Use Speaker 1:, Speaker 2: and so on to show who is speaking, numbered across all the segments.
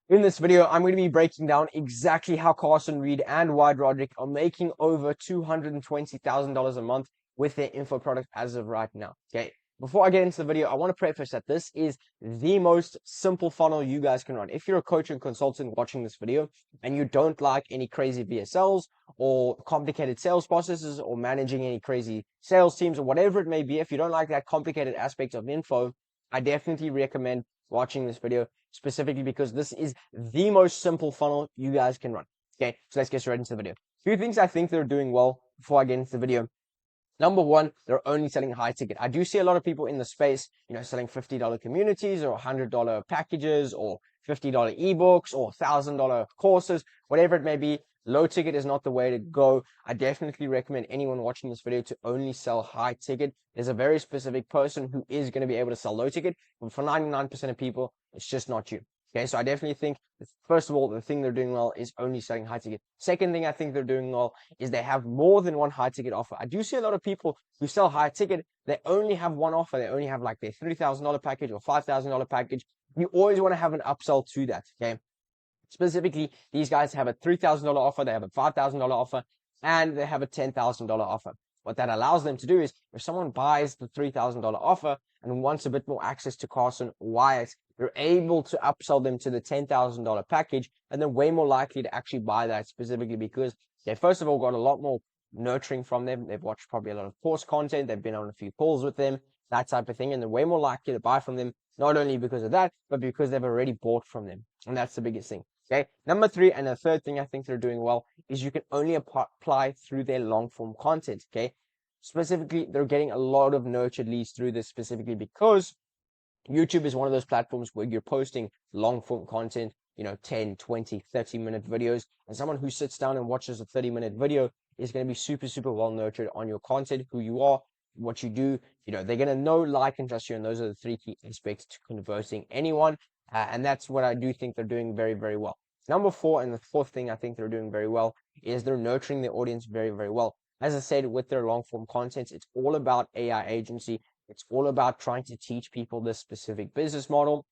Speaker 1: In this video, I'm going to be breaking down exactly how Carson Reed and Wide Roderick are making over $220,000 a month with their info product as of right now. Okay. Before I get into the video, I want to preface that this is the most simple funnel you guys can run. If you're a coach and consultant watching this video and you don't like any crazy VSLs or complicated sales processes or managing any crazy sales teams or whatever it may be, if you don't like that complicated aspect of info, I definitely recommend watching this video specifically because this is the most simple funnel you guys can run. Okay, so let's get straight into the video. A few things I think they're doing well before I get into the video. Number one, they're only selling high ticket. I do see a lot of people in the space, selling $50 communities or $100 packages or $50 ebooks or $1,000 courses, whatever it may be. Low ticket is not the way to go. I definitely recommend anyone watching this video to only sell high ticket. There's a very specific person who is going to be able to sell low ticket, but for 99% of people, it's just not you. Okay, so I definitely think, first of all, the thing they're doing well is only selling high ticket. Second thing I think they're doing well is they have more than one high ticket offer. I do see a lot of people who sell high ticket, they only have one offer. They only have like their $3,000 package or $5,000 package. You always want to have an upsell to that, okay? Specifically, these guys have a $3,000 offer, they have a $5,000 offer, and they have a $10,000 offer. What that allows them to do is, if someone buys the $3,000 offer and wants a bit more access to Carson Wyatt, you're able to upsell them to the $10,000 package, and they're way more likely to actually buy that specifically because they first of all got a lot more nurturing from them. They've watched probably a lot of course content. They've been on a few calls with them, that type of thing, and they're way more likely to buy from them, not only because of that, but because they've already bought from them. And that's the biggest thing. Okay. Number three, and the third thing I think they're doing well is you can only apply through their long form content. Okay. Specifically, they're getting a lot of nurtured leads through this specifically because YouTube is one of those platforms where you're posting long form content, 10, 20, 30-minute videos. And someone who sits down and watches a 30-minute video is going to be super, super well nurtured on your content, who you are, what you do. They're going to know, like, and trust you. And those are the three key aspects to converting anyone. And that's what I do think they're doing very, very well. Number four, and the fourth thing I think they're doing very well is they're nurturing their audience very, very well. As I said, with their long form content, it's all about AI agency. It's all about trying to teach people this specific business model.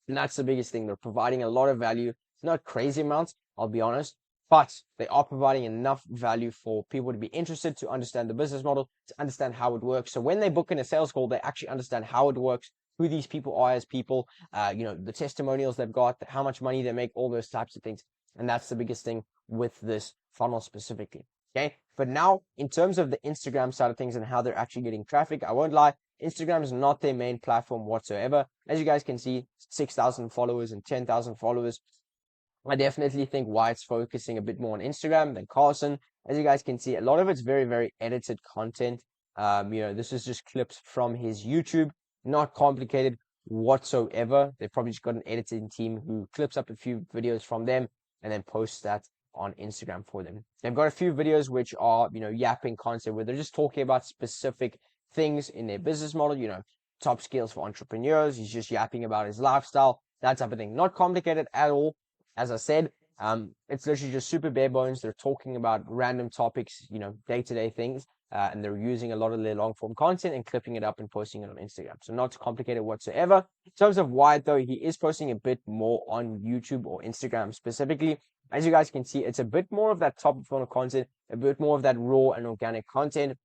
Speaker 1: And that's the biggest thing. They're providing a lot of value, not crazy amounts, I'll be honest, but they are providing enough value for people to be interested, to understand the business model, to understand how it works. So when they book in a sales call, they actually understand how it works, who these people are as people, the testimonials they've got, how much money they make, all those types of things. And that's the biggest thing with this funnel specifically. Okay. But now, in terms of the Instagram side of things and how they're actually getting traffic, I won't lie, Instagram is not their main platform whatsoever. As you guys can see, 6,000 followers and 10,000 followers. I definitely think Wyatt's focusing a bit more on Instagram than Carson. As you guys can see, a lot of it's very, very edited content. This is just clips from his YouTube, not complicated whatsoever. They've probably just got an editing team who clips up a few videos from them and then posts that on Instagram for them. They've got a few videos which are, yapping content where they're just talking about specific things in their business model, top skills for entrepreneurs. He's just yapping about his lifestyle, that type of thing. Not complicated at all. As I said, it's literally just super bare bones. They're talking about random topics, day-to-day things, and they're using a lot of their long-form content and clipping it up and posting it on Instagram. So not complicated whatsoever. In terms of Wyatt, though, he is posting a bit more on YouTube or Instagram specifically. As you guys can see, it's a bit more of that top of funnel content, a bit more of that raw and organic content,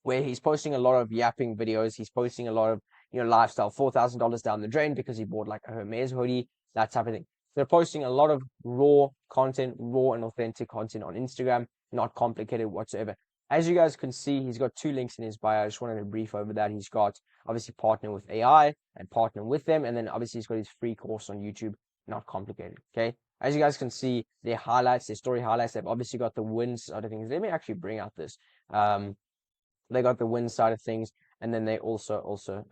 Speaker 1: where he's posting a lot of yapping videos. He's posting a lot of, lifestyle, $4,000 down the drain because he bought like a Hermes hoodie, that type of thing. They're posting a lot of raw content, raw and authentic content on Instagram, not complicated whatsoever. As you guys can see, he's got 2 links in his bio. I just wanted to brief over that. He's got obviously partner with AI and partner with them. And then obviously he's got his free course on YouTube, not complicated. Okay. As you guys can see, their highlights, their story highlights, they've obviously got the wins side of things. Let me actually bring out this. They got the wins side of things. And then they also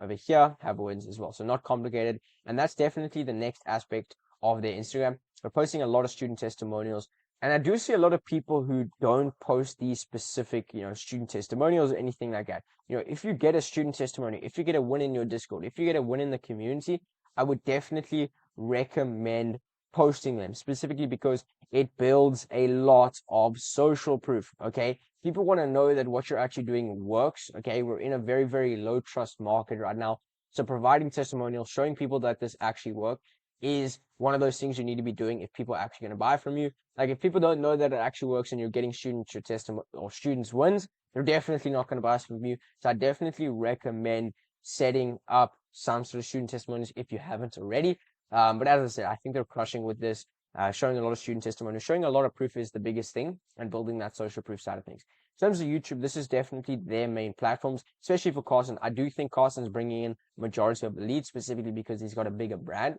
Speaker 1: over here have wins as well. So not complicated. And that's definitely the next aspect of their Instagram. They're posting a lot of student testimonials. And I do see a lot of people who don't post these specific, student testimonials or anything like that. If you get a student testimony, if you get a win in your Discord, if you get a win in the community, I would definitely recommend posting them, specifically because it builds a lot of social proof. Okay. People want to know that what you're actually doing works. Okay. We're in a very, very low trust market right now. So providing testimonials, showing people that this actually works, is one of those things you need to be doing if people are actually going to buy from you. Like if people don't know that it actually works and you're getting students your testimony or students wins, they're definitely not going to buy from you. So I definitely recommend setting up some sort of student testimonies if you haven't already. But as I said, I think they're crushing with this, showing a lot of student testimonies, showing a lot of proof is the biggest thing, and building that social proof side of things. In terms of YouTube, this is definitely their main platforms, especially for Carson. I do think Carson's bringing in majority of the leads specifically because he's got a bigger brand.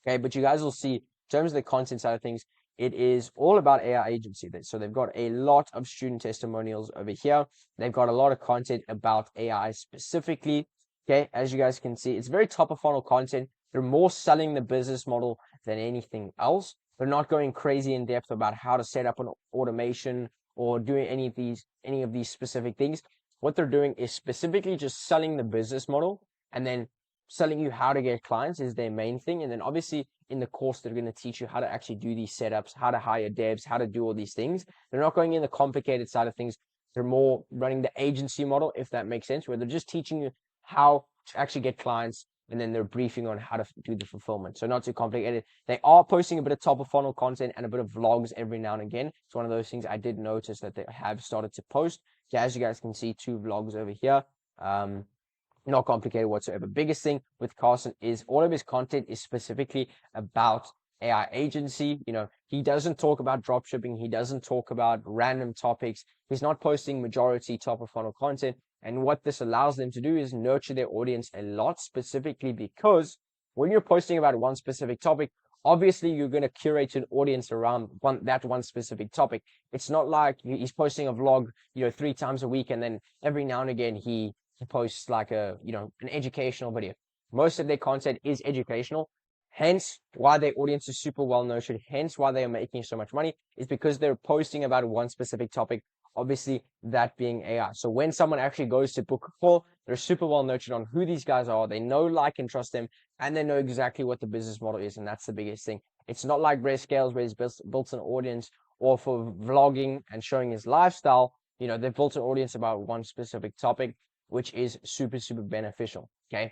Speaker 1: Okay, but you guys will see in terms of the content side of things, it is all about AI agency. So they've got a lot of student testimonials over here. They've got a lot of content about AI specifically. Okay, as you guys can see, it's very top of funnel content. They're more selling the business model than anything else. They're not going crazy in depth about how to set up an automation or doing any of these specific things. What they're doing is specifically just selling the business model, and then selling you how to get clients is their main thing. And then obviously in the course, they're going to teach you how to actually do these setups, how to hire devs, how to do all these things. They're not going in the complicated side of things. They're more running the agency model, if that makes sense, where they're just teaching you how to actually get clients, and then they're briefing on how to do the fulfillment. So not too complicated. They are posting a bit of top of funnel content and a bit of vlogs every now and again. It's one of those things I did notice that they have started to post. So as you guys can see, 2 vlogs over here. Not complicated whatsoever. Biggest thing with Carson is all of his content is specifically about AI agency. You know, he doesn't talk about drop shipping. He doesn't talk about random topics. He's not posting majority top of funnel content. And what this allows them to do is nurture their audience a lot, specifically because when you're posting about one specific topic, obviously you're going to curate an audience around that one specific topic. It's not like he's posting a vlog, 3 times a week, and then every now and again he posts like an educational video. Most of their content is educational, hence why their audience is super well nurtured, hence why they are making so much money, is because they're posting about one specific topic, obviously that being AI. So when someone actually goes to book a call, they're super well nurtured on who these guys are. They know, like, and trust them, and they know exactly what the business model is, and that's the biggest thing. It's not like Brett Scales, where he's built an audience, or for vlogging and showing his lifestyle. They've built an audience about one specific topic, which is super, super beneficial. Okay.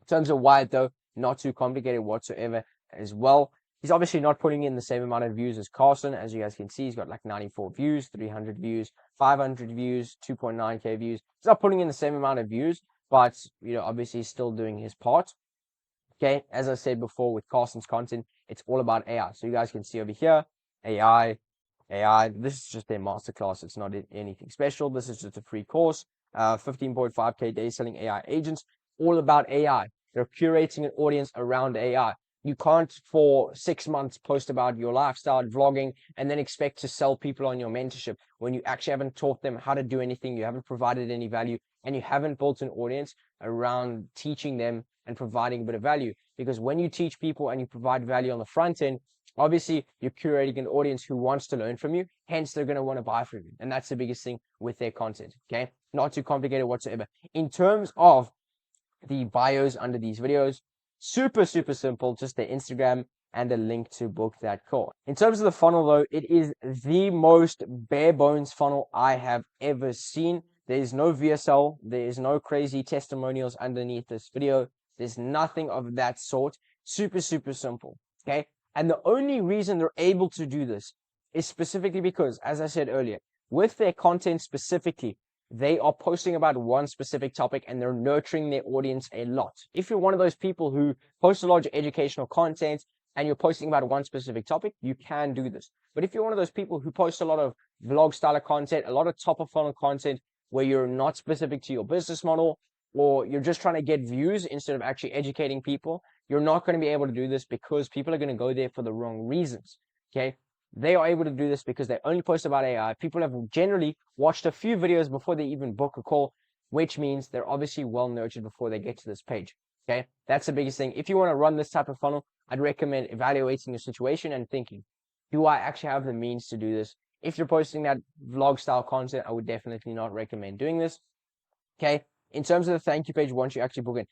Speaker 1: In terms of Wyatt, though, not too complicated whatsoever as well. He's obviously not putting in the same amount of views as Carson. As you guys can see, he's got like 94 views, 300 views, 500 views, 2.9K views. He's not putting in the same amount of views, but, obviously he's still doing his part. Okay. As I said before, with Carson's content, it's all about AI. So you guys can see over here, AI. This is just their masterclass. It's not anything special. This is just a free course. 15.5K days selling AI agents, all about AI. They're curating an audience around AI. You can't for 6 months post about your lifestyle, vlogging, and then expect to sell people on your mentorship when you actually haven't taught them how to do anything, you haven't provided any value, and you haven't built an audience around teaching them and providing a bit of value. Because when you teach people and you provide value on the front end, obviously you're curating an audience who wants to learn from you, hence they're going to want to buy from you. And that's the biggest thing with their content. Okay, not too complicated whatsoever. In terms of the bios under these videos, super, super simple, just their Instagram and a link to book that call. In terms of the funnel, though, it is the most bare bones funnel I have ever seen. There's no VSL, there is no crazy testimonials underneath this video. There's nothing of that sort. Super, super simple. Okay. And the only reason they're able to do this is specifically because, as I said earlier, with their content specifically, they are posting about one specific topic and they're nurturing their audience a lot. If you're one of those people who post a lot of educational content and you're posting about one specific topic, you can do this. But if you're one of those people who post a lot of vlog style of content, a lot of top of funnel content where you're not specific to your business model, or you're just trying to get views instead of actually educating people, you're not going to be able to do this because people are going to go there for the wrong reasons. Okay. They are able to do this because they only post about AI. People have generally watched a few videos before they even book a call, which means they're obviously well nurtured before they get to this page. Okay. That's the biggest thing. If you want to run this type of funnel, I'd recommend evaluating your situation and thinking, do I actually have the means to do this? If you're posting that vlog style content, I would definitely not recommend doing this. Okay. In terms of the thank you page, once you actually book in,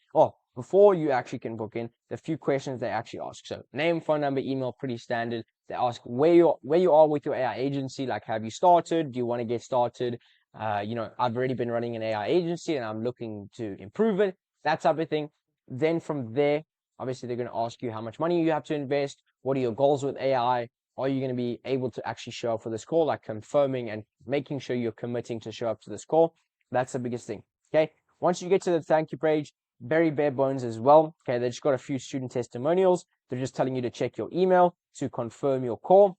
Speaker 1: before you actually can book in, the few questions they actually ask. So name, phone number, email, pretty standard. They ask where you are with your AI agency. Like, have you started? Do you want to get started? I've already been running an AI agency and I'm looking to improve it. That type of thing. Then from there, Obviously, they're going to ask you how much money you have to invest. What are your goals with AI? Are you going to be able to actually show up for this call? Like confirming and making sure you're committing to show up to this call. That's the biggest thing. Okay. Once you get to the thank you page, very bare bones as well. Okay. They just got a few student testimonials. They're just telling you to check your email to confirm your call.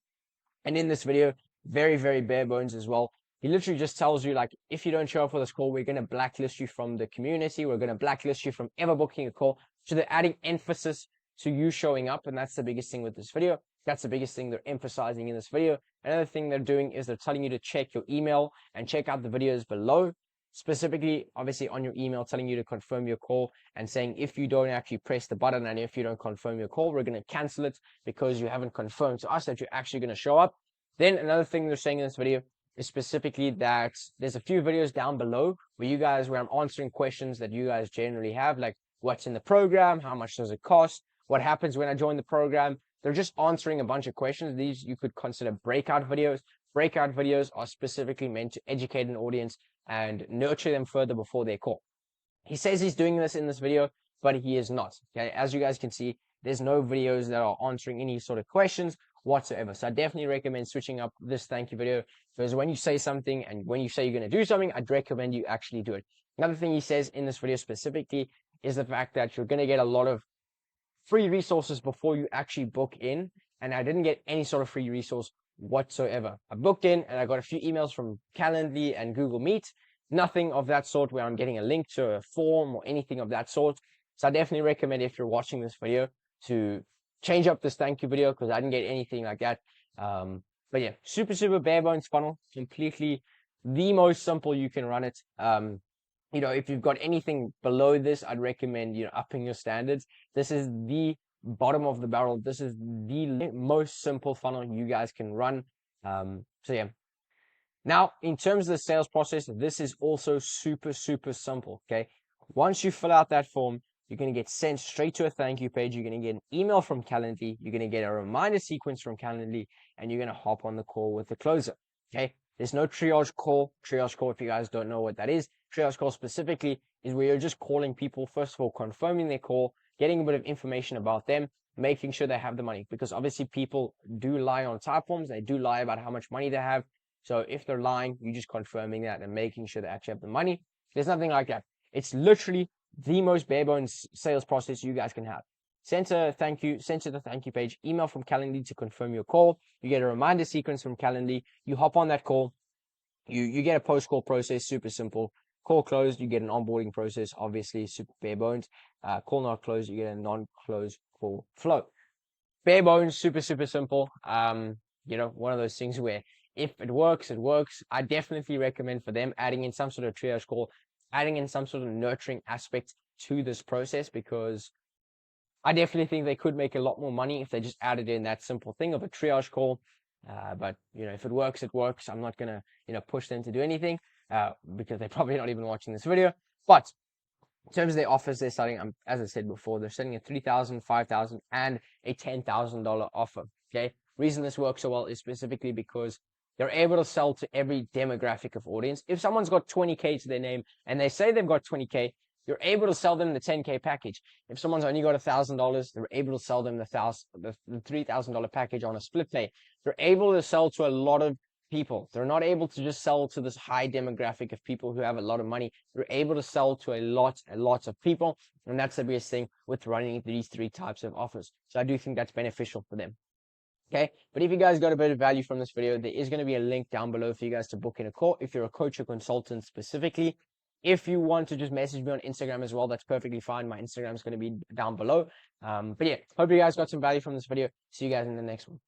Speaker 1: And in this video, very, very bare bones as well. He literally just tells you, like, if you don't show up for this call, we're going to blacklist you from the community. We're going to blacklist you from ever booking a call. So they're adding emphasis to you showing up. And that's the biggest thing with this video. That's the biggest thing they're emphasizing in this video. Another thing they're doing is they're telling you to check your email and check out the videos below. Specifically, obviously on your email, telling you to confirm your call and saying if you don't actually press the button and if you don't confirm your call, we're going to cancel it because you haven't confirmed to us that you're actually going to show up. Then another thing they're saying in this video is specifically that there's a few videos down below where I'm answering questions that you guys generally have, like what's in the program, how much does it cost, what happens when I join the program. They're just answering a bunch of questions. These you could consider breakout videos. Breakout videos are specifically meant to educate an audience and nurture them further before their call. He says he's doing this in this video, but he is not. Okay, as you guys can see, there's no videos that are answering any sort of questions whatsoever. So I definitely recommend switching up this thank you video, because when you say something and when you say you're going to do something, I'd recommend you actually do it. Another thing he says in this video specifically is the fact that you're going to get a lot of free resources before you actually book in. And I didn't get any sort of free resource whatsoever. I booked in and I got a few emails from Calendly and Google Meet. Nothing of that sort where I'm getting a link to a form or anything of that sort. So I definitely recommend, if you're watching this video, to change up this thank you video, because I didn't get anything like that. But yeah, super bare bones funnel, completely the most simple you can run it. If you've got anything below this, I'd recommend, upping your standards. This is the bottom of the barrel. This is the most simple funnel you guys can run. So yeah. Now, in terms of the sales process, this is also super simple. Okay. Once you fill out that form, you're going to get sent straight to a thank you page. You're going to get an email from Calendly. You're going to get a reminder sequence from Calendly, and you're going to hop on the call with the closer. Okay. There's no triage call. Triage call, if you guys don't know what that is, triage call specifically is where you're just calling people, first of all, confirming their call, getting a bit of information about them, making sure they have the money, because obviously people do lie on type forms. They do lie about how much money they have. So if they're lying, you're just confirming that and making sure they actually have the money. There's nothing like that. It's literally the most bare bones sales process you guys can have. Send to the thank you page, email from Calendly to confirm your call. You get a reminder sequence from Calendly. You hop on that call. You get a post-call process, super simple. Call closed, you get an onboarding process, obviously super bare bones. Call not closed, you get a non-closed call flow. Bare bones, super simple. One of those things where if it works, it works. I definitely recommend for them adding in some sort of triage call, adding in some sort of nurturing aspect to this process, because I definitely think they could make a lot more money if they just added in that simple thing of a triage call. But if it works, it works. I'm not gonna push them to do anything because they're probably not even watching this video. But in terms of their offers, they're starting, as I said before, they're setting a $3,000, $5,000, and a $10,000 offer. Okay. Reason this works so well is specifically because they're able to sell to every demographic of audience. If someone's got 20K to their name and they say they've got 20K, you're able to sell them the 10K package. If someone's only got $1,000, they're able to sell them the $3,000 package on a split pay. They're able to sell to a lot of people. They're not able to just sell to this high demographic of people who have a lot of money. They're able to sell to a lot of people. And that's the biggest thing with running these three types of offers. So I do think that's beneficial for them. Okay, but if you guys got a bit of value from this video, there is going to be a link down below for you guys to book in a call if you're a coach or consultant specifically. If you want to just message me on Instagram as well, that's perfectly fine. My Instagram is going to be down below. But yeah, hope you guys got some value from this video. See you guys in the next one.